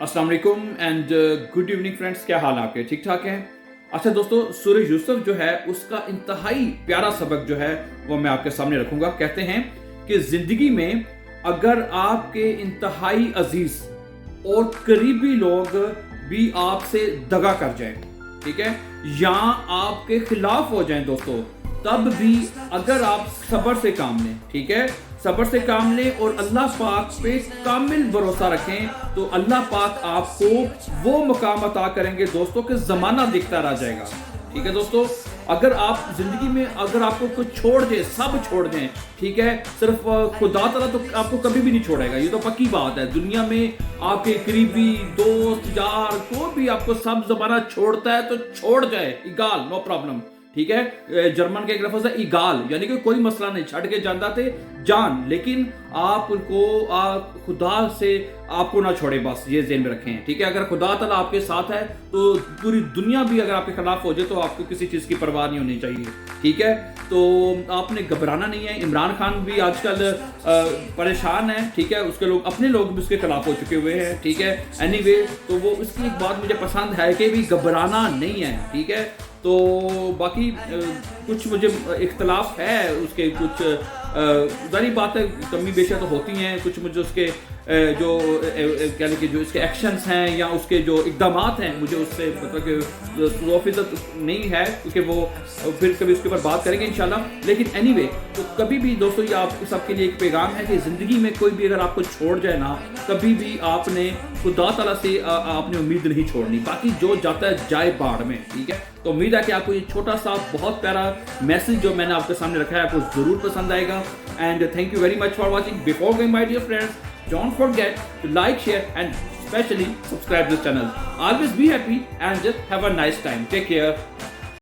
अस्सलाम वालेकुम and good evening friends, क्या हाल आपके? ठीक ठाक हैं? अच्छा दोस्तों, सूरह यूसुफ जो है उसका इंतहाई प्यारा सबक जो है वो मैं आपके सामने रखूंगा। कहते हैं कि जिंदगी में अगर आपके इंतहाई अजीज और करीबी लोग भी आपसे दगा कर जाएं, ठीक है, या आपके खिलाफ हो जाएं दोस्तों, तब भी अगर आप सब्र से काम लें, ठीक है, सब्र से काम लें और अल्लाह पाक पे कामिल भरोसा रखें, तो अल्लाह पाक आपको वो मुकाम अता करेंगे दोस्तों कि ज़माना दिखता रह जाएगा। ठीक है दोस्तों, अगर आप जिंदगी में अगर आपको कुछ छोड़ दे, सब छोड़ दें, ठीक है, सिर्फ खुदा ताला तो आपको कभी भी नहीं छोड़ेगा, ये तो पक्की बात है। दुनिया में आपके करीबी दोस्त यार कोई भी आपको सब ज़माना छोड़ता है तो छोड़ जाए, इगाल, नो प्रॉब्लम, ठीक है। जर्मन का एक लफ्ज़ है इगाल, यानी कि कोई मसला नहीं, छड़ के जानता थे जान, लेकिन आपको खुदा से आपको ना छोड़े, बस ये ज़हन में रखें, ठीक है। अगर खुदा ताला आपके साथ है तो पूरी दुनिया भी अगर आपके खिलाफ हो जाए तो आपको किसी चीज़ की परवाह नहीं होनी चाहिए, ठीक है। तो आपने घबराना नहीं है। इमरान खान भी आजकल परेशान है, ठीक है, उसके लोग अपने लोग भी उसके खिलाफ हो चुके हुए हैं, ठीक है। एनीवे, तो वो उसकी एक बात मुझे पसंद है कि भी घबराना नहीं है, ठीक है। तो बाकी कुछ मुझे इख्तलाफ है उसके, कुछ जारी बात है, कमी बेशक तो होती हैं, कुछ मुझे उसके जो क्या कि जो इसके एक्शंस हैं या उसके जो इक़दामात हैं, मुझे उससे मतलब कि ऑफिसर नहीं है, क्योंकि वो फिर कभी उसके ऊपर बात करेंगे इंशाल्लाह। लेकिन एनीवे, तो कभी भी दोस्तों ये आप सबके लिए एक पैगाम है कि ज़िंदगी में कोई भी अगर आपको छोड़ जाए ना, कभी भी आपने खुदा ताला से आपने उम्मीद नहीं छोड़नी, बाकी जो जाता है जाए बाढ़ में, ठीक है। तो उम्मीद है कि आपको ये छोटा सा बहुत प्यारा मैसेज जो मैंने आपके सामने रखा है आपको ज़रूर पसंद आएगा। And thank you very much for watching. Before going my dear friends, don't forget to like, share and especially subscribe this channel. Always be happy and just have a nice time. Take care.